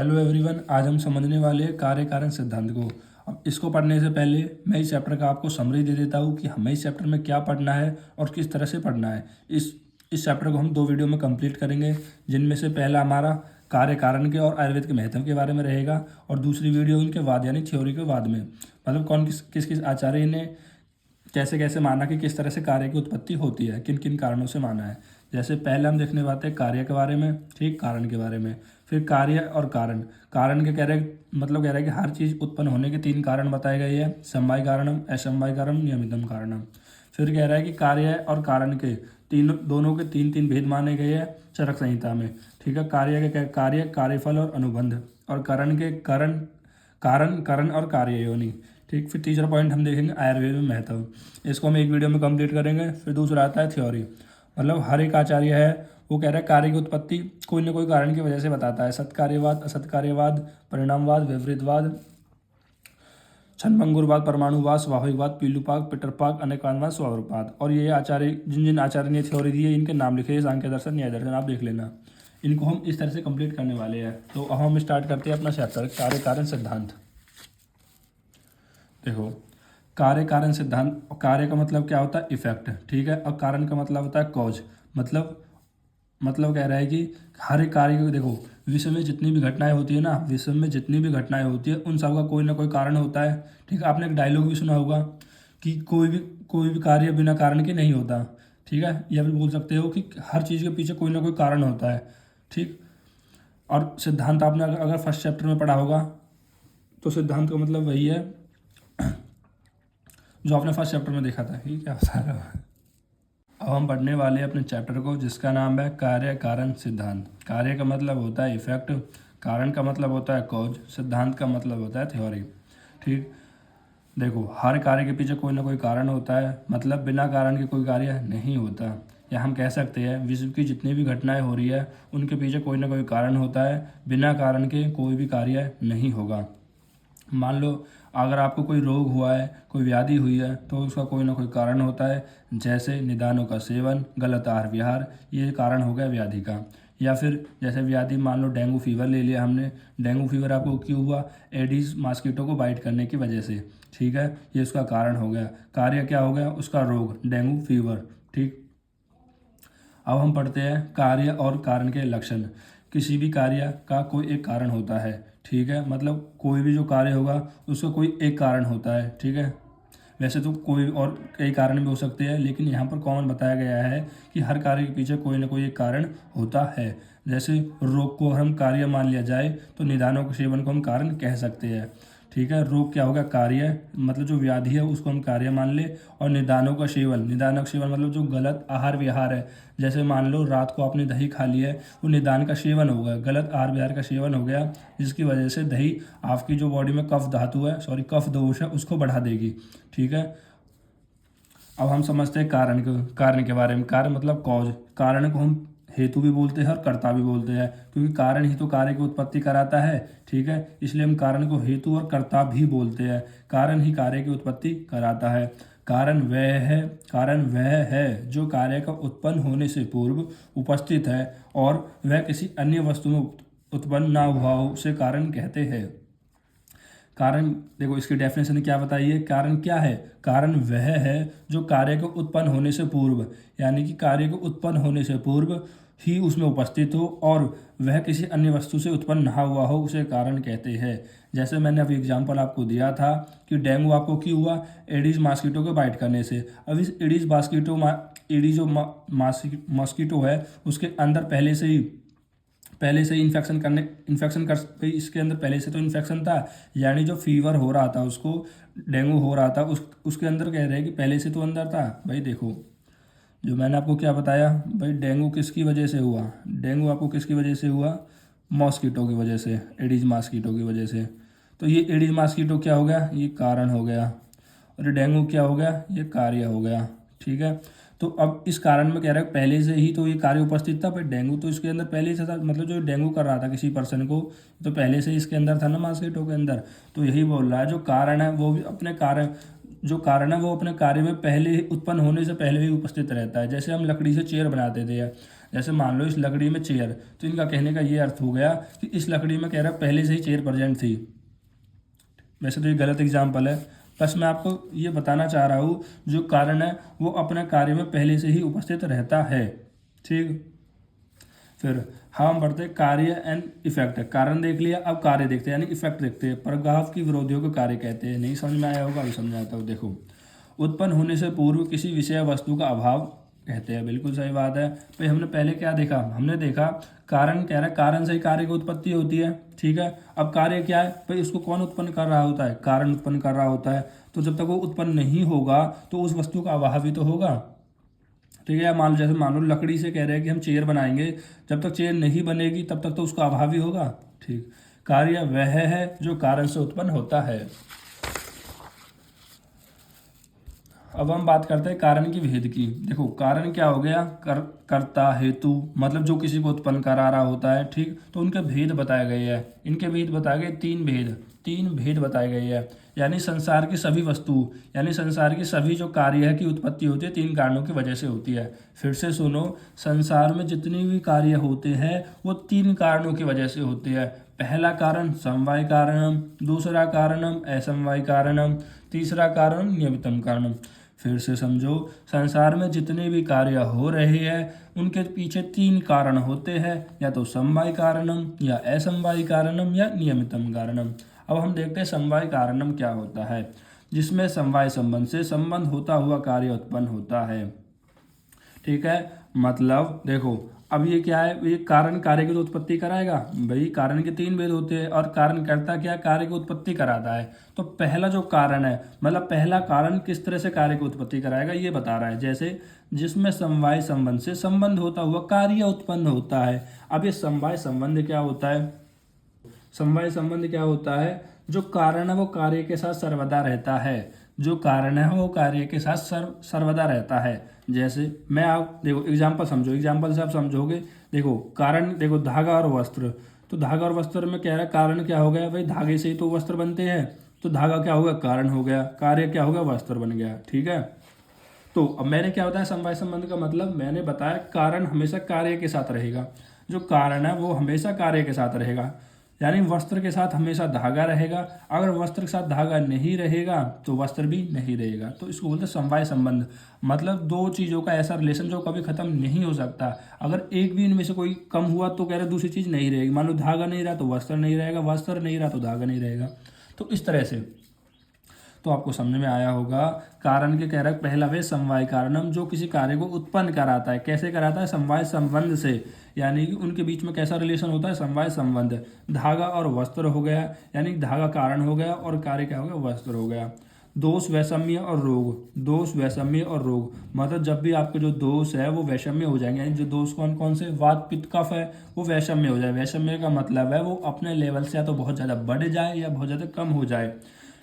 Hello everyone, आज हम समझने वाले हैं कार्य कारण सिद्धांत को। अब इसको पढ़ने से पहले मैं इस चैप्टर का आपको समरी दे देता हूँ कि हमें इस चैप्टर में क्या पढ़ना है और किस तरह से पढ़ना है। इस चैप्टर को हम 2 वीडियो में कंप्लीट करेंगे, जिनमें से पहला हमारा कार्य कारण के और आयुर्वेद के महत्व के बारे में रहेगा और दूसरी वीडियो उनके बाद यानी थ्योरी के बाद में, मतलब कौन किस किस आचार्य ने कैसे कैसे माना कि किस तरह से कार्य की उत्पत्ति होती है, किन किन कारणों से माना है। जैसे पहले हम देखने पाते हैं कार्य के बारे में, ठीक, कारण के बारे में। फिर कार्य और कारण। कारण के कह रहे मतलब कह रहे हैं कि हर चीज़ उत्पन्न होने के 3 कारण बताए गए हैं, समवाय कारणम, असमवाय कारणम, नियमितम कारणम। फिर कह रहा है कि कार्य और कारण के दोनों के 3 3 भेद माने गए हैं चरक संहिता में। ठीक है, कार्य के कार्य, कार्यफल और अनुबंध, और करण के करण, कारण, करण और कार्य योनि। ठीक, फिर तीसरा पॉइंट हम देखेंगे आयुर्वेद में महत्व। इसको हम एक वीडियो में कंप्लीट करेंगे। फिर दूसरा आता है थ्योरी, मतलब हर एक आचार्य है वो कह रहा है कार्य की उत्पत्ति कोई न कोई कारण की वजह से बताता है। सत्कार्यवाद, असत्कार्यवाद, परिणामवाद, विपरीतवाद, छन्नभंगुरवाद, परमाणुवाद, स्वाभाविकवाद, पीलुपाक, पिटरपाक, अनेकांतवाद, स्वावरूपवाद। और ये आचार्य जिन जिन आचार्य ने थ्योरी दी है इनके नाम लिखे हैं, सांख्य दर्शन, न्याय दर्शन, आप देख लेना। इनको हम इस तरह से कंप्लीट करने वाले हैं। तो अब हम स्टार्ट करते हैं अपना चैप्टर कार्य कारण सिद्धांत। देखो, कार्य कारण सिद्धांत, कार्य का मतलब क्या होता है? इफेक्ट, ठीक है, और कारण का मतलब होता है कॉज। मतलब कह रहा है कि हर एक कार्य को देखो, विश्व में जितनी भी घटनाएं होती है ना, विश्व में जितनी भी घटनाएं होती है उन सब का कोई ना कोई कारण होता है। ठीक है, आपने एक डायलॉग भी सुना होगा कि कोई भी कार्य बिना कारण के नहीं होता। ठीक है, या फिर बोल सकते हो कि हर चीज़ के पीछे कोई ना कोई कारण होता है। ठीक, और सिद्धांत आपने अगर फर्स्ट चैप्टर में पढ़ा होगा तो सिद्धांत का मतलब वही है जो आपने फर्स्ट चैप्टर में देखा था। ये क्या बता रहा हूँ। अब हम पढ़ने वाले हैं अपने चैप्टर को, जिसका नाम है कार्य कारण सिद्धांत। कार्य का मतलब होता है इफेक्ट, कारण का मतलब होता है कॉज, सिद्धांत का मतलब होता है थ्योरी। ठीक, देखो, हर कार्य के पीछे कोई ना कोई कारण होता है, मतलब बिना कारण के कोई कार्य नहीं होता। या हम कह सकते हैं विश्व की जितनी भी घटनाएं हो रही है उनके पीछे कोई ना कोई कारण होता है, बिना कारण के कोई भी कार्य नहीं होगा। मान लो अगर आपको कोई रोग हुआ है, कोई व्याधि हुई है, तो उसका कोई ना कोई कारण होता है। जैसे निदानों का सेवन, गलत आहार विहार, ये कारण हो गया व्याधि का। या फिर जैसे व्याधि, मान लो डेंगू फीवर ले लिया हमने। डेंगू फीवर आपको क्यों हुआ? एडिस मॉस्किटो को बाइट करने की वजह से। ठीक है, ये उसका कारण हो गया। कार्य क्या हो गया? उसका रोग, डेंगू फीवर। ठीक, अब हम पढ़ते हैं कार्य और कारण के लक्षण। किसी भी कार्य का कोई एक कारण होता है। ठीक है, मतलब कोई भी जो कार्य होगा उसका कोई एक कारण होता है। ठीक है, वैसे तो कोई और कई कारण भी हो सकते हैं, लेकिन यहाँ पर कॉमन बताया गया है कि हर कार्य के पीछे कोई ना कोई एक कारण होता है। जैसे रोग को हम कार्य मान लिया जाए तो निदानों के सेवन को हम कारण कह सकते हैं। ठीक है, रोग क्या होगा? कार्य, मतलब जो व्याधि है उसको हम कार्य मान ले। और निदानों का सेवन, निदानक सेवन मतलब जो गलत आहार विहार है। जैसे मान लो रात को आपने दही खा लिया है, वो निदान का सेवन हो गया, गलत आहार विहार का सेवन हो गया, जिसकी वजह से दही आपकी जो बॉडी में कफ धातु है, सॉरी कफ दोष है, उसको बढ़ा देगी। ठीक है, अब हम समझते हैं कारण के बारे में। कारण मतलब कॉज। कारण को हम हेतु भी बोलते हैं और कर्ता भी बोलते हैं, क्योंकि कारण ही तो कार्य की उत्पत्ति कराता है। ठीक है, इसलिए हम कारण को हेतु और कर्ता भी बोलते हैं। कारण ही कार्य की उत्पत्ति कराता है। कारण वह है जो कार्य का उत्पन्न होने से पूर्व उपस्थित है और वह किसी अन्य वस्तु में उत्पन्न ना हुआ हो, उसे कारण कहते हैं। कारण, देखो इसकी डेफिनेशन क्या बताइए? कारण क्या है? कारण वह है जो कार्य को उत्पन्न होने से पूर्व, यानी कि कार्य को उत्पन्न होने से पूर्व ही उसमें उपस्थित हो और वह किसी अन्य वस्तु से उत्पन्न ना हुआ हो, उसे कारण कहते हैं। जैसे मैंने अभी एग्जांपल आपको दिया था कि डेंगू आपको क्यों हुआ? एडिस मॉस्किटो के बाइट करने से। अब इस एडिस जो मॉस्किटो है उसके अंदर पहले से ही इन्फेक्शन कर भाई, इसके अंदर पहले से तो इन्फेक्शन था, यानी जो फीवर हो रहा था उसको, डेंगू हो रहा था उसके अंदर कह रहे हैं कि पहले से तो अंदर था। भाई देखो, जो मैंने आपको क्या बताया भाई, डेंगू किसकी वजह से हुआ? डेंगू आपको किसकी वजह से हुआ? मॉस्किटो की वजह से, एडिस मॉस्किटो की वजह से। तो ये एडिस मॉस्किटो क्या हो गया? ये कारण हो गया। और ये डेंगू क्या हो गया? ये कार्य हो गया। ठीक है, तो अब इस कारण में कह रहा है पहले से ही तो ये कार्य उपस्थित था, पर डेंगू तो इसके अंदर पहले से था, मतलब जो डेंगू कर रहा था किसी पर्सन को, तो पहले से ही इसके अंदर था ना, मॉस्किटो के अंदर। तो यही बोल रहा है जो कारण है वो भी अपने कारण, जो कारण है वो अपने कार्य में पहले ही उत्पन्न होने से पहले ही उपस्थित रहता है। जैसे हम लकड़ी से चेयर बनाते थे, जैसे मान लो इस लकड़ी में चेयर, तो इनका कहने का ये अर्थ हो गया कि इस लकड़ी में कह रहा पहले से ही चेयर प्रेजेंट थी। वैसे तो ये गलत एग्जाम्पल है, बस मैं आपको ये बताना चाह रहा हूँ जो कारण है वो अपने कार्य में पहले से ही उपस्थित रहता है। ठीक, फिर हम बढ़ते कार्य एंड इफेक्ट। कारण देख लिया, अब कार्य देखते हैं यानी इफेक्ट देखते हैं। प्रभाव की विरोधियों को कार्य कहते हैं। नहीं समझ में आया होगा, अभी समझाता हूँ। देखो, उत्पन्न होने से पूर्व किसी विषय वस्तु का अभाव कहते हैं। बिल्कुल सही बात है। भाई हमने पहले क्या देखा, हमने देखा कारण कह रहा है कारण से ही कार्य की उत्पत्ति होती है। ठीक है, अब कार्य क्या है भाई, उसको कौन उत्पन्न कर रहा होता है, कारण उत्पन्न कर रहा होता है। तो जब तक वो उत्पन्न नहीं होगा तो उस वस्तु का अभाव ही तो होगा। ठीक है, मान लो लकड़ी से कह रहे हैं कि हम चेयर बनाएंगे, जब तक चेयर नहीं बनेगी तब तक तो उसका अभाव ही होगा। ठीक, कार्य वह है जो कारण से उत्पन्न होता है। अब हम बात करते हैं कारण की भेद की। देखो, कारण क्या हो गया, कर्ता हेतु, मतलब जो किसी को उत्पन्न करा रहा होता है। ठीक, तो उनके भेद बताए गए हैं। इनके भेद बताए गए तीन भेद बताए गए हैं। यानी संसार की सभी वस्तु, यानी संसार की सभी जो कार्य है की उत्पत्ति होती है तीन कारणों की वजह से होती है। फिर से सुनो, संसार में जितने भी कार्य होते हैं वो तीन कारणों की वजह से होते हैं। पहला कारण समवाय कारणम, दूसरा कारणम असमवाय कारणम, तीसरा कारण नियमितम कारणम। फिर से समझो, संसार में जितने भी कार्य हो रहे हैं उनके पीछे तीन कारण होते हैं, या तो समवाय कारणम या असमवाय कारणम या नियमितम कारणम। अब हम देखते हैं समवाय कारणम क्या होता है, जिसमें समवाय संबंध से संबंध होता हुआ कार्य उत्पन्न होता है। ठीक है, मतलब देखो अब ये क्या है, ये कारण कार्य की तो उत्पत्ति कराएगा। भाई कारण के तीन भेद होते हैं और कारण करता क्या, कार्य की उत्पत्ति कराता है। तो पहला जो कारण है, मतलब पहला कारण किस तरह से कार्य की उत्पत्ति कराएगा ये बता रहा है। जैसे जिसमें समवाय संबंध से संबंध होता हुआ कार्य उत्पन्न होता है। अब ये समवाय संबंध क्या होता है, समवाय संबंध क्या होता है, जो कारण है वो कार्य के साथ सर्वदा रहता है। जो कारण है वो कार्य के साथ सर्वदा रहता है। जैसे मैं आप देखो एग्जाम्पल समझो, एग्जाम्पल से आप समझोगे। देखो कारण, देखो धागा और वस्त्र, तो धागा और वस्त्र में क्या है, कारण क्या हो गया भाई, धागे से ही तो वस्त्र बनते हैं। तो धागा क्या हो गया, कारण हो गया, कार्य क्या हो गया, वस्त्र बन गया। ठीक है, तो अब मैंने क्या बताया समवाय संबंध का मतलब, मैंने बताया कारण हमेशा कार्य के साथ रहेगा। जो कारण है वो हमेशा कार्य के साथ रहेगा, यानी वस्त्र के साथ हमेशा धागा रहेगा। अगर वस्त्र के साथ धागा नहीं रहेगा तो वस्त्र भी नहीं रहेगा। तो इसको बोलते हैं समवाय संबंध। मतलब दो चीज़ों का ऐसा रिलेशन जो कभी खत्म नहीं हो सकता। अगर एक भी इनमें से कोई कम हुआ तो कह रहे दूसरी चीज़ नहीं रहेगी। मान लो धागा नहीं रहा तो वस्त्र नहीं रहेगा, वस्त्र नहीं रहा तो धागा नहीं रहेगा। तो इस तरह से तो आपको समझ में आया होगा। कारण के कह रहा है पहला वे समवाय कारणम, जो किसी कार्य को उत्पन्न कराता है। कैसे कराता है, समवाय संबंध से, यानी कि उनके बीच में कैसा रिलेशन होता है, समवाय संबंध। धागा और वस्त्र हो गया, यानी धागा कारण हो गया और कार्य क्या हो गया, वस्त्र हो गया। दोष वैषम्य और रोग, दोष वैषम्य और रोग, मतलब जब भी आपके जो दोष है वो वैषम्य हो जाएंगे। यानी जो दोष कौन कौन से, वात पित्त कफ है वो वैषम्य हो जाए। वैषम्य का मतलब है वो अपने लेवल से या तो बहुत ज़्यादा बढ़ जाए या बहुत ज़्यादा कम हो जाए।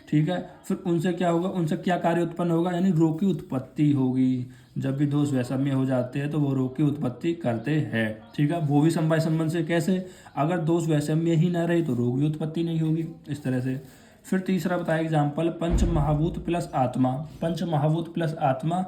ठीक है, फिर उनसे क्या होगा, उनसे क्या कार्य उत्पन्न होगा, यानी रोग की उत्पत्ति होगी। जब भी दोष वैषम्य हो जाते हैं तो वो रोग की उत्पत्ति करते हैं। ठीक है, वो भी समवाय संबंध से। कैसे, अगर दोष वैषम्य ही ना रहे तो रोग की उत्पत्ति नहीं होगी, इस तरह से। फिर तीसरा बताया एग्जाम्पल, पंच महाभूत प्लस आत्मा। पंच महाभूत प्लस आत्मा,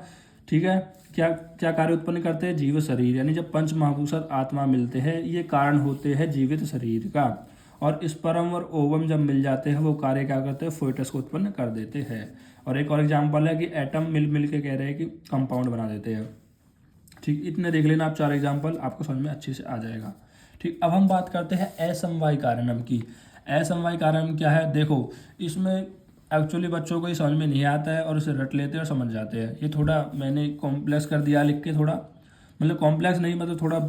ठीक है, क्या क्या कार्य उत्पन्न करते हैं, जीव शरीर। यानी जब पंच महाभूत आत्मा मिलते हैं ये कारण होते हैं जीवित शरीर का। और इस परम और ओवम जब मिल जाते हैं वो कार्य क्या करते हैं, फोएटस को उत्पन्न कर देते हैं। और एक और एग्जाम्पल है कि एटम मिल के कह रहे हैं कि कंपाउंड बना देते हैं। ठीक, इतने देख लेना आप, चार एग्जाम्पल आपको समझ में अच्छे से आ जाएगा। ठीक, अब हम बात करते हैं असमवाय कारणम की। असमवाय कारणम क्या है, देखो इसमें एक्चुअली बच्चों को ये समझ में नहीं आता है और उसे रट लेते हैं और समझ जाते हैं। ये थोड़ा मैंने कॉम्प्लेक्स कर दिया लिख के, थोड़ा मतलब कॉम्प्लेक्स नहीं, मतलब थोड़ा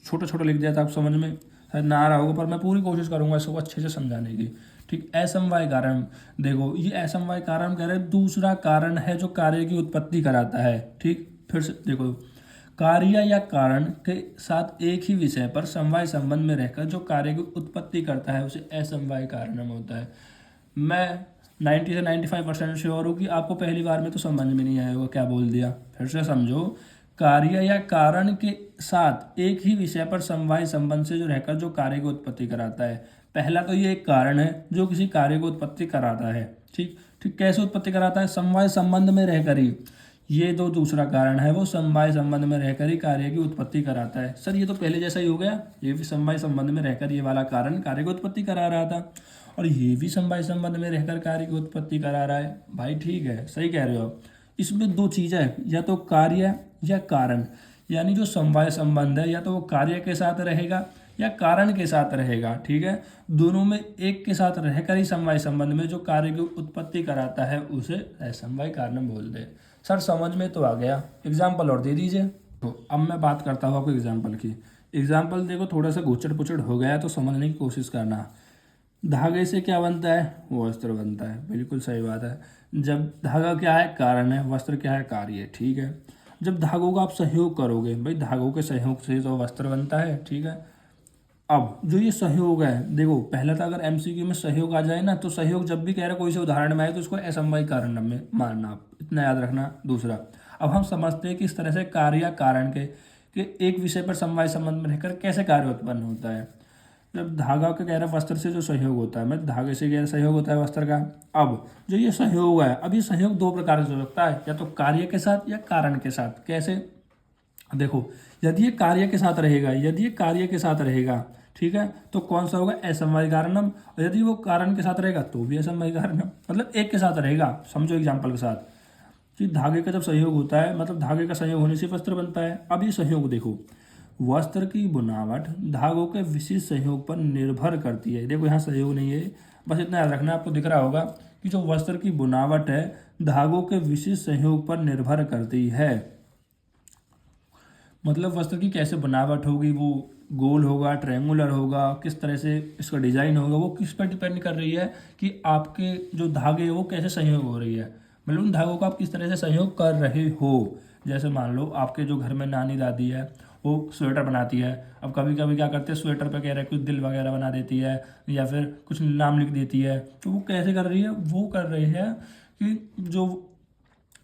छोटा छोटा लिख दिया था, आप समझ में शायद ना आ रहा होगा, पर मैं पूरी कोशिश करूंगा इसको अच्छे से समझाने की। ठीक, असमवाय कारण, देखो ये असमवाय कारण कह रहे हैं दूसरा कारण है जो कार्य की उत्पत्ति कराता है। ठीक, फिर से देखो, कार्य या कारण के साथ एक ही विषय पर समवाय संबंध में रहकर जो कार्य की उत्पत्ति करता है उसे असमवाय कारणम होता है। मैं 90 से 95% श्योर हूँ कि आपको पहली बार में तो समझ में नहीं आएगा क्या बोल दिया। फिर से समझो, कार्य या कारण के साथ एक ही विषय पर समवाय संबंध से जो रहकर जो कार्य की उत्पत्ति कराता है। पहला तो ये एक कारण है जो किसी कार्य को उत्पत्ति कराता है, ठीक ठीक, कैसे उत्पत्ति कराता है? समवाय संबंध में रहकर ही। ये तो दूसरा कारण है, वो समवाय संबंध में रहकर ही कार्य की उत्पत्ति कराता है। सर ये तो पहले जैसा ही हो गया, ये भी समवाय संबंध में रहकर ये वाला कारण कार्य की उत्पत्ति करा रहा था, और ये भी समवाय संबंध में रहकर कार्य की उत्पत्ति करा रहा है। भाई ठीक है, सही कह रहे हो आप। इसमें दो चीज़ें हैं, या तो कार्य या कारण। यानी जो समवाय संबंध है या तो वो कार्य के साथ रहेगा या कारण के साथ रहेगा। ठीक है, दोनों में एक के साथ रहकर ही समवाय संबंध में जो कार्य की उत्पत्ति कराता है उसे असमवाय कारण बोलते हैं। सर समझ में तो आ गया, एग्जाम्पल और दे दीजिए। तो अब मैं बात करता हूँ आपको एग्जाम्पल की। एग्जाम्पल देखो थोड़ा सा घुचड़ पुचड़ हो गया तो समझने की कोशिश करना। धागे से क्या बनता है? वस्त्र बनता है, बिल्कुल सही बात है। जब धागा क्या है? कारण है। वस्त्र क्या है? कार्य है। ठीक है, जब धागों का आप सहयोग करोगे, भाई धागों के सहयोग से तो वस्त्र बनता है। ठीक है, अब जो ये सहयोग है, देखो पहले तो अगर एमसीक्यू में सहयोग आ जाए ना, तो सहयोग जब भी कह रहे कोई से उदाहरण में आए तो इसको असमवाय कारण में मानना, आप इतना याद रखना। दूसरा, अब हम समझते हैं कि इस तरह से कार्य या कारण के एक विषय पर समवाय संबंध में रहकर कैसे कार्य उत्पन्न होता है। जब धागा के कह रहे वस्त्र से जो सहयोग होता है, मतलब धागे से कह रहे सहयोग होता है वस्त्र का। अब जो ये सहयोग है, अब ये सहयोग दो प्रकार से हो सकता है, या तो कार्य के साथ या कारण के साथ। कैसे? देखो, यदि ये कार्य के साथ रहेगा, यदि ये कार्य के साथ रहेगा, ठीक है, तो कौन सा होगा? असमवाय कारणम। और यदि वो कारण के साथ रहेगा तो भी असमवाय कारणम, मतलब एक के साथ रहेगा। समझो एग्जाम्पल के साथ कि धागे का जब सहयोग होता है, मतलब धागे का सहयोग होने से वस्त्र बनता है। अब ये सहयोग देखो, वस्त्र की बनावट धागों के विशिष्ट सहयोग पर निर्भर करती है। देखो यहाँ सहयोग नहीं है, बस इतना याद रखना। आपको दिख रहा होगा कि जो वस्त्र की बनावट है धागों के विशिष्ट सहयोग पर निर्भर करती है। मतलब वस्त्र की कैसे बनावट होगी, वो गोल होगा, ट्रायंगुलर होगा, किस तरह से इसका डिजाइन होगा, वो किस पर डिपेंड कर रही है कि आपके जो धागे वो कैसे संयोग हो रही है। मतलब उन धागों का आप किस तरह से संयोग कर रहे हो। जैसे मान लो आपके जो घर में नानी दादी है वो स्वेटर बनाती है। अब कभी कभी क्या करते हैं, स्वेटर पे कह रहे हैं कुछ दिल वगैरह बना देती है या फिर कुछ नाम लिख देती है। तो वो कैसे कर रही है? वो कर रही है कि जो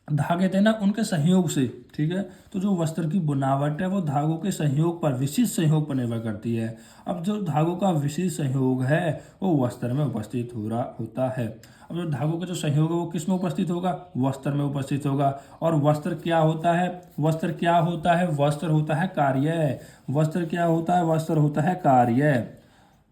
धागे थे ना उनके सहयोग से। ठीक है, तो जो वस्त्र की बनावट है वो धागों के सहयोग पर, विशिष्ट सहयोग पर निर्भर करती है। अब जो धागों का विशिष्ट सहयोग है वो वस्त्र में उपस्थित हो रहा होता है। अब जो धागों का जो सहयोग है वो किस में उपस्थित होगा? वस्त्र में उपस्थित होगा। और वस्त्र क्या होता है? वस्त्र क्या होता है? वस्त्र होता है कार्य। वस्त्र क्या होता है? वस्त्र होता है कार्य।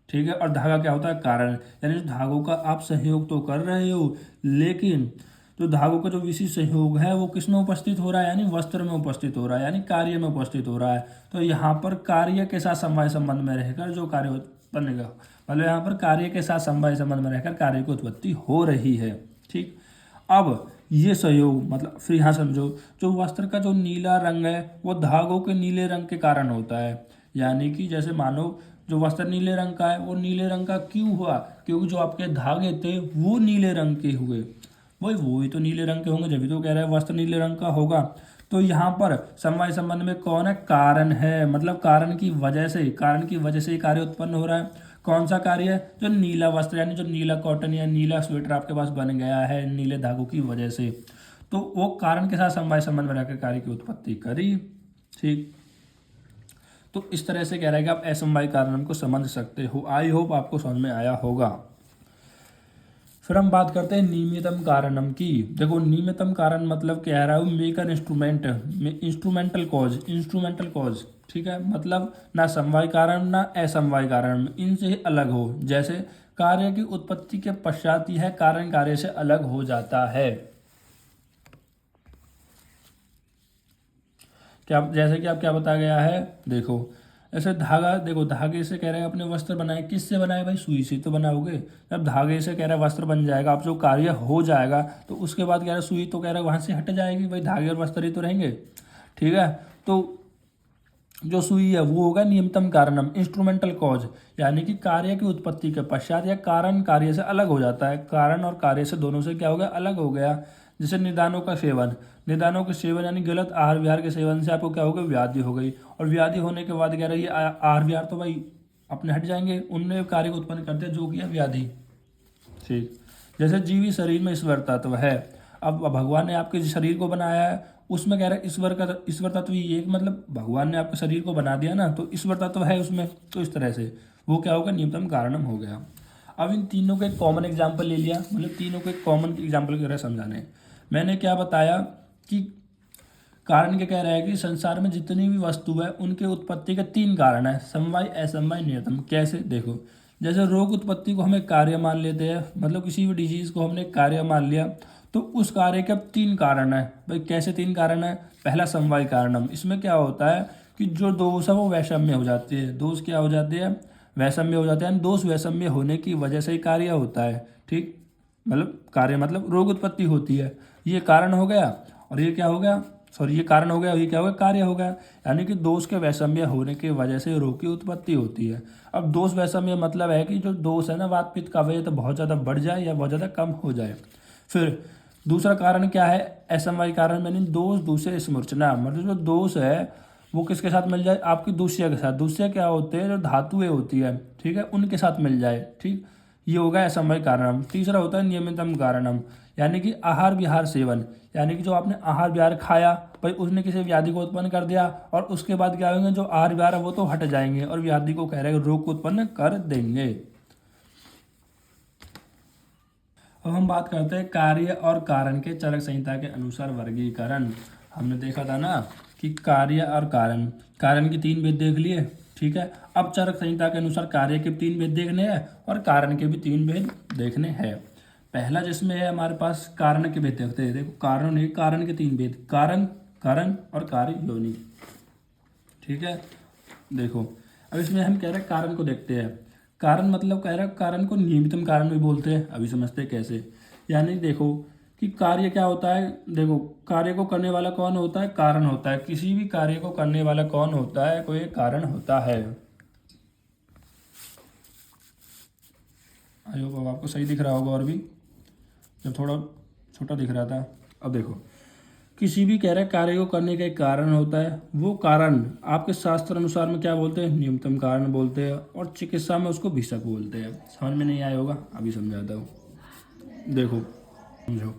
ठीक है, और धागा क्या होता है? कारण। यानी धागों का आप सहयोग तो कर रहे हो, लेकिन जो धागों का जो विशिष्ट सहयोग है वो किस में उपस्थित हो रहा है? यानी वस्त्र में उपस्थित हो रहा है, यानी कार्य में उपस्थित हो रहा है। तो यहाँ पर कार्य के साथ समवाय संबंध में रहकर जो कार्य उत्पन्न, मतलब यहाँ पर कार्य के साथ समवाय संबंध में रहकर कार्य की उत्पत्ति हो रही है। ठीक, अब ये सहयोग मतलब फिर यहाँ समझो, जो वस्त्र का जो नीला रंग है वो धागों के नीले रंग के कारण होता है। यानी कि जैसे मानो जो वस्त्र नीले रंग का है वो नीले रंग का क्यों हुआ? क्योंकि जो आपके धागे थे वो नीले रंग के हुए। वही तो नीले रंग के होंगे, जब भी तो कह रहा है वस्त्र नीले रंग का होगा। तो यहाँ पर समवाय संबंध में कौन है? कारण है। मतलब कारण की वजह से ही कार्य उत्पन्न हो रहा है। कौन सा कार्य है? जो नीला वस्त्र, यानी जो नीला कॉटन या नीला स्वेटर आपके पास बन गया है नीले धागों की वजह से, तो वो कारण के साथ समवाय संबंध में रहकर कार्य की उत्पत्ति करी। ठीक, तो इस तरह से कह रहा है कि आप असमवाय कारण को समझ सकते हो। आई होप आपको समझ में आया होगा। फिर हम बात करते हैं नियमितम कारणम की। देखो नियमितम कारण मतलब कह रहा हूँ make an instrument, instrumental cause. ठीक है, मतलब ना समवाय कारण ना असमवाय कारण, इनसे अलग हो। जैसे कार्य की उत्पत्ति के पश्चात यह कारण कार्य से अलग हो जाता है। क्या, जैसे कि आप क्या बताया गया है, देखो ऐसे धागा, देखो धागे से कह रहे हैं अपने वस्त्र बनाए, किससे बनाए भाई? सुई से तो बनाओगे। जब धागे से कह रहे हैं वस्त्र बन जाएगा, आप जो कार्य हो जाएगा तो उसके बाद कह रहे हैं सुई तो कह रहे हैं वहाँ से हट जाएगी, भाई धागे और वस्त्र ही तो रहेंगे। ठीक है, तो जो सुई है वो होगा नियमितम कारणम, इंस्ट्रूमेंटल कॉज। यानी कि कार्य की उत्पत्ति के पश्चात या कारण कार्य से अलग हो जाता है। कारण और कार्य से दोनों से क्या हो गया? अलग हो गया। जैसे निदानों का सेवन, निदानों के सेवन यानी गलत आहार विहार के सेवन से आपको क्या हो गया? व्याधि हो गई। और व्याधि होने के बाद कह रही है आहार विहार तो भाई अपने हट जाएंगे, उनमें कार्य को उत्पन्न करते हैं जो कि है व्याधि। ठीक, जैसे जीवी शरीर में ईश्वर तत्व है। अब भगवान ने आपके शरीर को बनाया है, उसमें कह रहे हैं ईश्वर तत्व ही एक, मतलब भगवान ने आपके शरीर को बना दिया ना, तो ईश्वर तत्व है उसमें। तो इस तरह से वो क्या होगा? नियमितम कारणम हो गया। अब इन तीनों का एक कॉमन एग्जाम्पल ले लिया, मतलब तीनों को एक कॉमन एग्जाम्पल की तरह समझाने। मैंने क्या बताया कि कारण क्या कह रहा है कि संसार में जितनी भी वस्तु है उनके उत्पत्ति के 3 कारण है, समवाय, असमवाय, नियतम। कैसे? देखो, जैसे रोग उत्पत्ति को हम एक कार्य मान लेते हैं, मतलब किसी भी डिजीज को हमने एक कार्य मान लिया, तो उस कार्य के अब 3 कारण है। भाई कैसे 3 कारण है? पहला समवाय कारणम, इसमें क्या होता है कि जो दोष है वो वैषम्य हो जाती है। दोष क्या हो जाती है? वैषम्य हो जाते हैं। दोष वैषम्य होने की वजह से ही कार्य होता है। ठीक, मतलब कार्य मतलब रोग उत्पत्ति होती है। ये कारण हो गया और ये क्या हो गया, सॉरी, ये कारण हो गया और ये क्या हो गया, कार्य हो गया। यानी कि दोष के वैषम्य होने की वजह से रोग की उत्पत्ति होती है। अब दोष वैषम्य मतलब है कि जो दोष है ना, वात पित्त कफ तो बहुत ज़्यादा बढ़ जाए या बहुत ज़्यादा कम हो जाए। फिर दूसरा कारण क्या है? असमवाय कारण, मैंने दोष दूसरे स्मूर्छना, मतलब जो दोष है वो किसके साथ मिल जाए? आपकी दूसरे के साथ। दूसरे क्या होते हैं? जो धातुएं होती है, ठीक है, उनके साथ मिल जाए। ठीक, ये होगा असमवाय कारणम। तीसरा होता है नियमितम कारणम, यानी कि आहार विहार सेवन, यानी कि जो आपने आहार विहार खाया, भाई उसने किसी व्याधि को उत्पन्न कर दिया और उसके बाद क्या होंगे, जो आहार विहार है वो तो हट जाएंगे और व्याधि को कह रहे हैं रोग को उत्पन्न कर देंगे। अब हम बात करते हैं कार्य और कारण के चरक संहिता के अनुसार वर्गीकरण। हमने देखा था ना कि कार्य और कारण, कारण के 3 भेद देख लिए, ठीक है। अब चरक संहिता के अनुसार कार्य के 3 भेद देखने हैं और कारण के भी 3 भेद देखने हैं। पहला जिसमें है हमारे पास कारण के भेद देखते हैं। देखो, कारण के 3 भेद, कारण, कारण और कार्य योनि, ठीक है। देखो, अब इसमें हम कह रहे हैं कारण को देखते हैं। कारण मतलब कह रहा है, कारण को नियमितम कारण भी बोलते हैं। अभी समझते हैं कैसे। यानी देखो कि कार्य क्या होता है। देखो, कार्य को करने वाला कौन होता है? कारण होता है। किसी भी कार्य को करने वाला कौन होता है? कोई कारण होता है। आई होप अब आपको सही दिख रहा होगा, और भी जब थोड़ा छोटा दिख रहा था। अब देखो, किसी भी कह रहे कार्य को करने का एक कारण होता है, वो कारण आपके शास्त्र अनुसार में क्या बोलते हैं? नियमतम कारण बोलते हैं, और चिकित्सा में उसको भिषक बोलते हैं। समझ में नहीं आया होगा, अभी समझाता हूँ। देखो, समझो।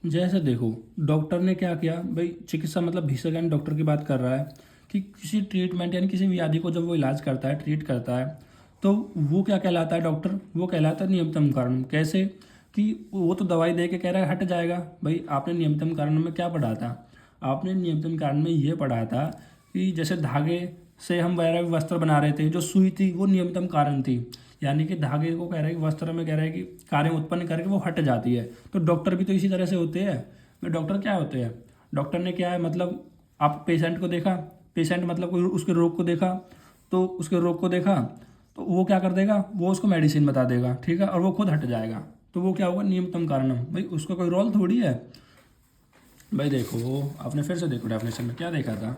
जैसे देखो, डॉक्टर ने क्या किया, भाई चिकित्सा मतलब भिषक यानी डॉक्टर की बात कर रहा है कि किसी ट्रीटमेंट यानी किसी व्याधि को जब वो इलाज करता है, ट्रीट करता है, तो वो क्या कहलाता है? डॉक्टर, वो कहलाता है नियमतम कारण। कैसे? कि वो तो दवाई दे के कह रहा है हट जाएगा। भाई आपने नियमतम कारण में क्या पढ़ा था? आपने नियमतम कारण में ये पढ़ा था कि जैसे धागे से हम वगैरह वस्त्र बना रहे थे, जो सुई थी वो नियमतम कारण थी। यानी कि धागे को कह रहा है कि वस्त्र में कह रहा है कि कार्य उत्पन्न करके वो हट जाती है। तो डॉक्टर भी तो इसी तरह से होते हैं। तो डॉक्टर क्या होते हैं? डॉक्टर ने क्या है, मतलब आप पेशेंट को देखा, पेशेंट मतलब कोई उसके रोग को देखा, तो उसके रोग को देखा तो वो क्या कर देगा, वो उसको मेडिसिन बता देगा, ठीक है, और वो खुद हट जाएगा। तो वो क्या होगा? नियमतम कारणम। भाई उसका कोई रोल थोड़ी है। भाई देखो, आपने फिर से देखो डेफिनेशन में क्या देखा था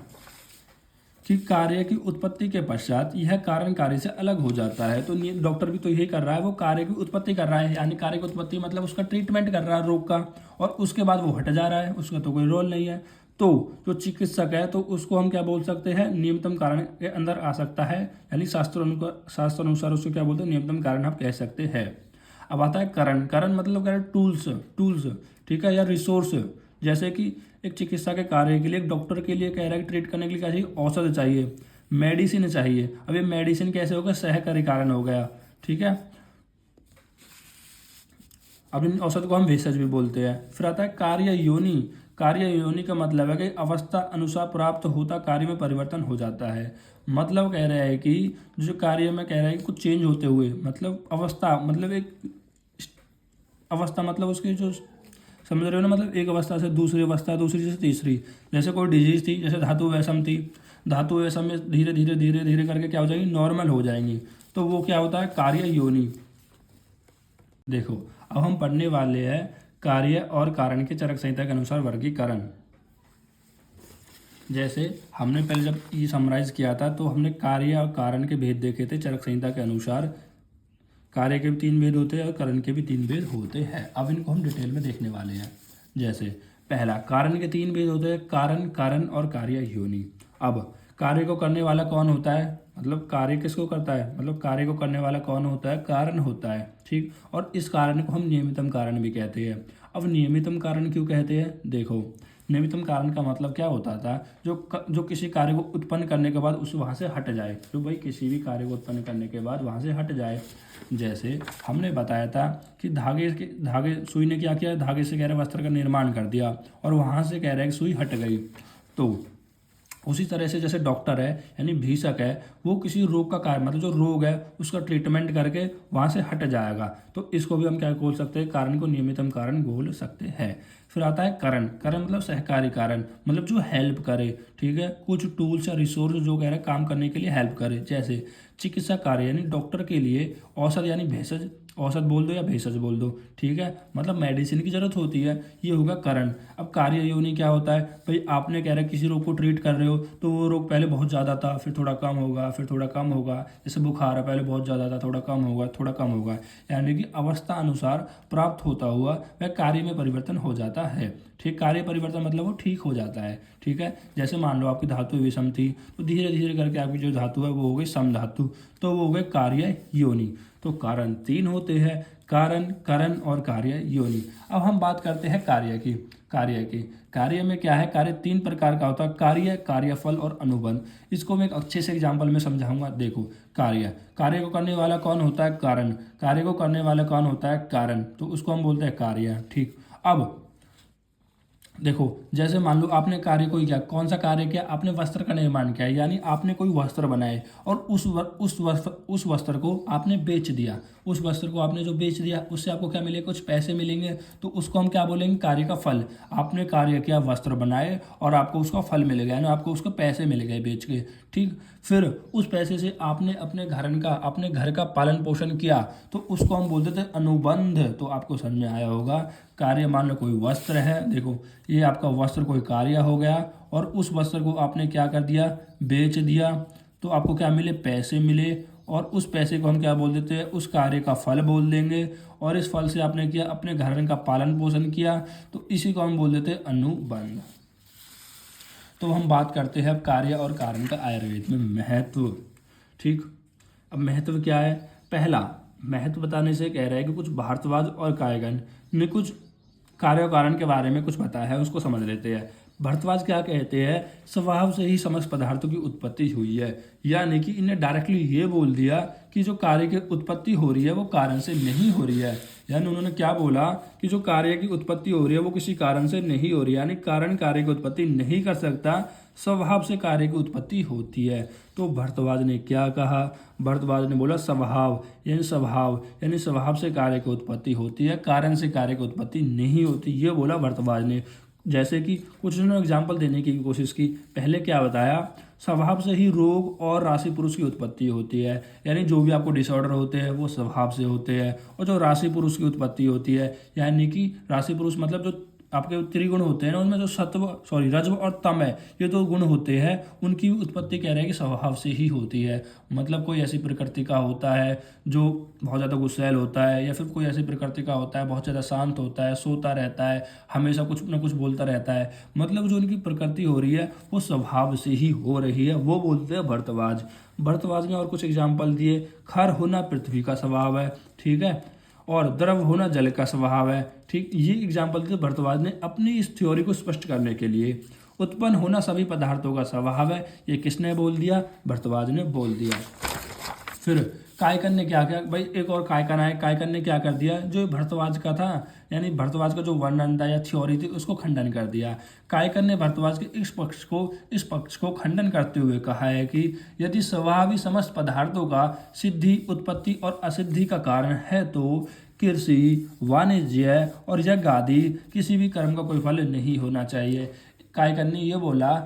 कि कार्य की उत्पत्ति के पश्चात यह कारण कार्य से अलग हो जाता है। तो डॉक्टर भी तो यही कर रहा है, वो कार्य की उत्पत्ति कर रहा है, यानी कार्य की उत्पत्ति मतलब उसका ट्रीटमेंट कर रहा है रोग का, और उसके बाद वो हट जा रहा है, उसका तो कोई रोल नहीं है। तो जो चिकित्सक है तो उसको हम क्या बोल सकते हैं? नियमतम कारण के अंदर आ सकता है, यानी शास्त्र अनुसार उसको क्या बोलते हैं? नियमतम कारण आप कह सकते हैं। अब आता है करण। करण मतलब कह रहे टूल्स, ठीक है, या रिसोर्स। जैसे कि एक चिकित्सा के कार्य के लिए, एक डॉक्टर के लिए कह रहा है कि ट्रीट करने के लिए क्या चाहिए? औषध चाहिए, मेडिसिन चाहिए। अब ये मेडिसिन कैसे होगा? सहकारी कारण हो गया, ठीक है। अब इन औषध को हम भेषज भी बोलते हैं। फिर आता है कार्य योनि। कार्य योनि का मतलब है कि अवस्था अनुसार प्राप्त होता कार्य में परिवर्तन हो जाता है। मतलब कह रहा है कि जो कार्य में कह रहा है कि कुछ चेंज होते हुए, मतलब अवस्था मतलब एक अवस्था मतलब उसके जो, समझ रहे हो ना, मतलब एक अवस्था से दूसरी अवस्था, दूसरी से तीसरी। जैसे कोई डिजीज थी, जैसे धातु वैषम थी, धातु वैषम में धीरे धीरे धीरे धीरे करके क्या हो जाएगी? नॉर्मल हो जाएंगी। तो वो क्या होता है? कार्य योनि। देखो, अब हम पढ़ने वाले हैं कार्य और कारण के चरक संहिता के अनुसार वर्गीकरण। जैसे हमने पहले जब ये समराइज किया था तो हमने कार्य और कारण के भेद देखे थे चरक संहिता के अनुसार। कार्य के भी 3 भेद होते हैं और कारण के भी 3 भेद होते हैं। अब इनको हम डिटेल में देखने वाले हैं। जैसे पहला, कारण के 3 भेद होते हैं, कारण, कारण और कार्य योनि। अब कार्य को करने वाला कौन होता है? मतलब कार्य किसको करता है? मतलब कार्य को करने वाला कौन होता है? कारण होता है, ठीक। और इस कारण को हम नियमितम कारण भी कहते हैं। अब नियमितम कारण क्यों कहते हैं? देखो, निमित्तम कारण का मतलब क्या होता था, जो किसी कार्य को उत्पन्न करने के बाद उस वहाँ से हट जाए, जो भाई किसी भी कार्य को उत्पन्न करने के बाद वहाँ से हट जाए। जैसे हमने बताया था कि धागे सुई ने क्या किया, धागे से कह रहे वस्त्र का निर्माण कर दिया और वहाँ से कह रहे हैं कि सुई हट गई। तो उसी तरह से जैसे डॉक्टर है यानी भीषक है, वो किसी रोग का कारण मतलब जो रोग है उसका ट्रीटमेंट करके वहाँ से हट जाएगा। तो इसको भी हम क्या बोल सकते हैं, कारण को नियमितम कारण बोल सकते हैं। फिर आता है करण। करण मतलब सहकारी कारण, मतलब जो हेल्प करे, ठीक है, कुछ टूल्स या रिसोर्स जो कह रहे हैं काम करने के लिए हेल्प करे। जैसे चिकित्सा कार्य यानी डॉक्टर के लिए औषध यानी भेषज, औषध बोल दो या भेषज बोल दो, ठीक है, मतलब मेडिसिन की जरूरत होती है, ये होगा करण। अब कार्य योनि क्या होता है, भाई आपने कह रहे किसी रोग को ट्रीट कर रहे हो तो वो रोग पहले बहुत ज़्यादा था, फिर थोड़ा कम होगा, फिर थोड़ा कम होगा। जैसे बुखार है, पहले बहुत ज़्यादा था, थोड़ा कम होगा, थोड़ा कम होगा, यानी कि अवस्था अनुसार प्राप्त होता हुआ वह कार्य में परिवर्तन हो जाता है। ठीक, कार्य परिवर्तन मतलब वो ठीक हो जाता है। ठीक है, जैसे मान लो आपकी धातु विषम थी तो धीरे धीरे करके आपकी जो धातु है वो हो गई सम धातु, तो वो हो गए कार्य योनि। तो कारण 3 होते हैं, कारण, करण और कार्य योनि। अब हम बात करते हैं कार्य की। कार्य में क्या है, कार्य 3 प्रकार का होता है, कार्य, कार्यफल और अनुबंध। इसको मैं एक अच्छे से एग्जाम्पल में समझाऊंगा। देखो, कार्य को करने वाला कौन होता है, कारण। कार्य को करने वाला कौन होता है, कारण, तो उसको हम बोलते हैं कार्य। ठीक, अब देखो, जैसे मान लो आपने कार्य कोई किया, कौन सा कार्य किया, आपने वस्त्र का निर्माण किया, यानी आपने कोई वस्त्र बनाए और उस वस्त्र को आपने बेच दिया। उस वस्त्र को आपने जो बेच दिया उससे आपको क्या मिलेगा, कुछ पैसे मिलेंगे, तो उसको हम क्या बोलेंगे, कार्य का फल। आपने कार्य किया, वस्त्र बनाए और आपको उसका फल मिलेगा, यानी आपको उसको पैसे मिल गए बेच के। ठीक, फिर उस पैसे से आपने अपने घर का पालन पोषण किया, तो उसको हम बोलते थे अनुबंध। तो आपको समझ में आया होगा। कार्य, मान लो कोई वस्त्र है, देखो ये आपका वस्त्र कोई कार्य हो गया और उस वस्त्र को आपने क्या कर दिया, बेच दिया, तो आपको क्या मिले, पैसे मिले, और उस पैसे को हम क्या बोल देते हैं, उस कार्य का फल बोल देंगे। और इस फल से आपने किया, अपने घर का पालन पोषण किया, तो इसी को हम बोल देते हैं अनुबंध। तो हम बात करते हैं अब कार्य और कारण का आयुर्वेद में महत्व। ठीक, अब महत्व क्या है, पहला महत्व बताने से कह रहा है कि कुछ भारतवाद और कायगन ने कुछ कार्य और कारण के बारे में कुछ बताया है, उसको समझ लेते हैं। भारतवाद क्या कहते हैं, स्वभाव से ही समस्त पदार्थों की उत्पत्ति हुई है, यानी कि इन्हें डायरेक्टली ये बोल दिया कि जो कार्य की उत्पत्ति हो रही है वो कारण से नहीं हो रही है। यानी उन्होंने क्या बोला कि जो कार्य की उत्पत्ति हो रही है वो किसी कारण से नहीं हो रही है, यानी कारण कार्य की उत्पत्ति नहीं कर सकता, स्वभाव से कार्य की उत्पत्ति होती है। तो भारतवाद ने क्या कहा, भारतवाद ने बोला स्वभाव यानी स्वभाव से कार्य की उत्पत्ति होती है, कारण से कार्य की उत्पत्ति नहीं होती, ये बोला भारतवाद ने। जैसे कि कुछ उन्होंने एग्जाम्पल देने की कोशिश की। पहले क्या बताया, स्वभाव से ही रोग और राशि पुरुष की उत्पत्ति होती है, यानी जो भी आपको डिसऑर्डर होते हैं वो स्वभाव से होते हैं। और जो राशि पुरुष की उत्पत्ति होती है, यानी कि राशि पुरुष मतलब जो आपके त्रिगुण होते हैं ना, उनमें जो रजव और तम है, ये 2 गुण होते हैं, उनकी उत्पत्ति कह रहे हैं कि स्वभाव से ही होती है। मतलब कोई ऐसी प्रकृति का होता है जो बहुत ज़्यादा गुस्सैल होता है, या फिर कोई ऐसी प्रकृति का होता है बहुत ज़्यादा शांत होता है, सोता रहता है, हमेशा कुछ ना कुछ बोलता रहता है, मतलब जो उनकी प्रकृति हो रही है वो स्वभाव से ही हो रही है, वो बोलते हैं भरतवाज। भरतवाज ने और कुछ एग्जाम्पल दिए, खर होना पृथ्वी का स्वभाव है, ठीक है, और द्रव होना जल का स्वभाव है। ठीक, ये एग्जाम्पल दिए भरतवाज ने अपनी इस थ्योरी को स्पष्ट करने के लिए। उत्पन्न होना सभी पदार्थों का स्वभाव है, ये किसने बोल दिया, भरतवाज ने बोल दिया। फिर कायकन ने क्या किया, भाई एक और कायकन आए, कायकन ने क्या कर दिया, जो भरतवाज का था, यानी भरतवाज का जो वर्णन था या थ्योरी थी उसको खंडन कर दिया। कायकन ने भरतवाज के इस पक्ष को खंडन करते हुए कहा है कि यदि स्वभाव ही समस्त पदार्थों का सिद्धि, उत्पत्ति और असिद्धि का कारण है तो कृषि, वाणिज्य और यज्ञ आदि किसी भी कर्म का कोई फल नहीं होना चाहिए। कायकन ने ये बोला,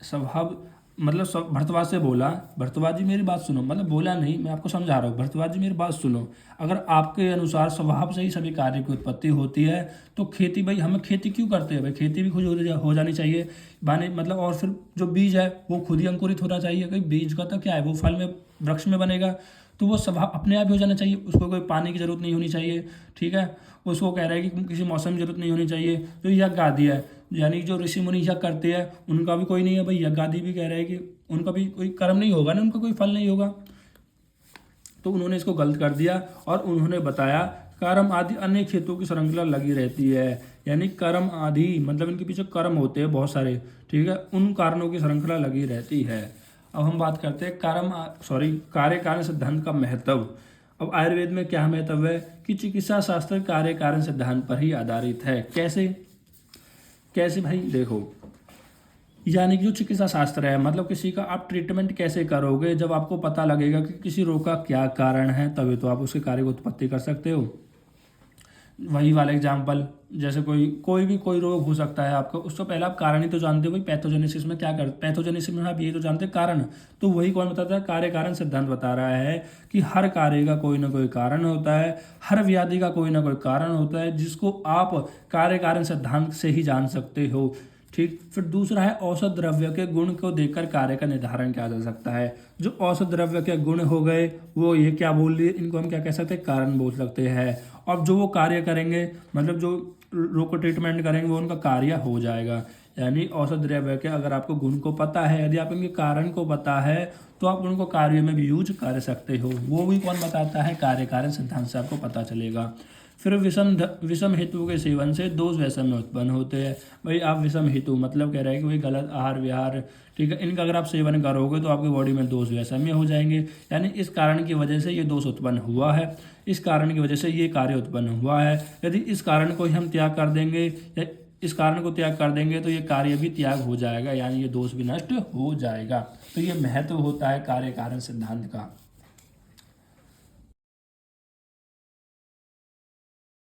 स्वभाव मतलब भरतवाज से बोला, भरतवाज जी मेरी बात सुनो, मतलब बोला नहीं, मैं आपको समझा रहा हूँ, भरतवाज जी मेरी बात सुनो, अगर आपके अनुसार स्वभाव से ही सभी कार्य की उत्पत्ति होती है तो खेती, भाई हमें खेती क्यों करते हैं, भाई खेती भी खुद हो जानी चाहिए, बाने मतलब, और फिर जो बीज है वो खुद ही अंकुरित होना चाहिए, भाई बीज का तो क्या है, वो फल में, वृक्ष में बनेगा, तो वो स्वभाव अपने आप ही हो जाना चाहिए, उसको कोई पानी की जरूरत नहीं होनी चाहिए। ठीक है, उसको कह रहा है कि किसी मौसम की जरूरत नहीं होनी चाहिए। जो यज्ञ आदि है, यानी जो ऋषि मुनि यज्ञ करते हैं उनका भी कोई नहीं है, भाई यज्ञ आदि भी कह रहे हैं कि उनका भी कोई कर्म नहीं होगा ना, उनका कोई फल नहीं होगा। तो उन्होंने इसको गलत कर दिया और उन्होंने बताया कर्म आदि अनेक हेतुओं की श्रृंखला लगी रहती है। यानी कर्म आदि मतलब इनके पीछे कर्म होते हैं बहुत सारे, ठीक है, उन कारणों की श्रृंखला लगी रहती है। अब हम बात करते हैं कार्य कारण सिद्धांत का महत्व। अब आयुर्वेद में क्या महत्व है कि चिकित्सा शास्त्र कार्य कारण सिद्धांत पर ही आधारित है। कैसे कैसे भाई देखो, यानी कि जो चिकित्सा शास्त्र है मतलब किसी का आप ट्रीटमेंट कैसे करोगे, जब आपको पता लगेगा कि किसी रोग का क्या कारण है तभी तो आप उसके कार्य को उत्पत्ति कर सकते हो। वही वाला एग्जाम्पल, जैसे कोई रोग हो सकता है आपको, उससे पहले आप कारण ही तो जानते हो भाई। पैथोजेनेसिस में क्या कर पैथोजेनेसिस में आप ये तो जानते हैं कारण, तो वही कौन बताता है, कार्य कारण सिद्धांत बता रहा है कि हर कार्य का कोई ना कोई कारण होता है, हर व्याधि का कोई ना कोई कारण होता है, जिसको आप कार्य कारण सिद्धांत से ही जान सकते हो। ठीक, फिर दूसरा है औसत द्रव्य के गुण को देखकर कार्य का निर्धारण किया जा सकता है। जो औसत द्रव्य के गुण हो गए वो ये क्या बोल रही है, इनको हम क्या कह सकते हैं, कारण बोल सकते हैं। अब जो वो कार्य करेंगे मतलब जो रोग को ट्रीटमेंट करेंगे वो उनका कार्य हो जाएगा। यानी औसत द्रव्य के अगर आपको गुण को पता है, यदि आप इनके कारण को पता है तो आप उनको कार्य में भी यूज कर सकते हो। वो भी कौन बताता है, कार्य कारण सिद्धांत से आपको पता चलेगा। फिर विषम हेतु के सेवन से दोष वैषम्य उत्पन्न होते हैं। भाई आप विषम हेतु मतलब कह रहे हैं कि भाई गलत आहार विहार, ठीक है, इनका अगर आप सेवन करोगे तो आपकी बॉडी में दोष वैषम्य हो जाएंगे। यानी इस कारण की वजह से ये दोष उत्पन्न हुआ है, इस कारण की वजह से ये कार्य उत्पन्न हुआ है। यदि इस कारण को हम त्याग कर देंगे या इस कारण को त्याग कर देंगे तो ये कार्य भी त्याग हो जाएगा, यानी ये दोष भी नष्ट हो जाएगा। तो ये महत्व होता है कार्य कारण सिद्धांत का।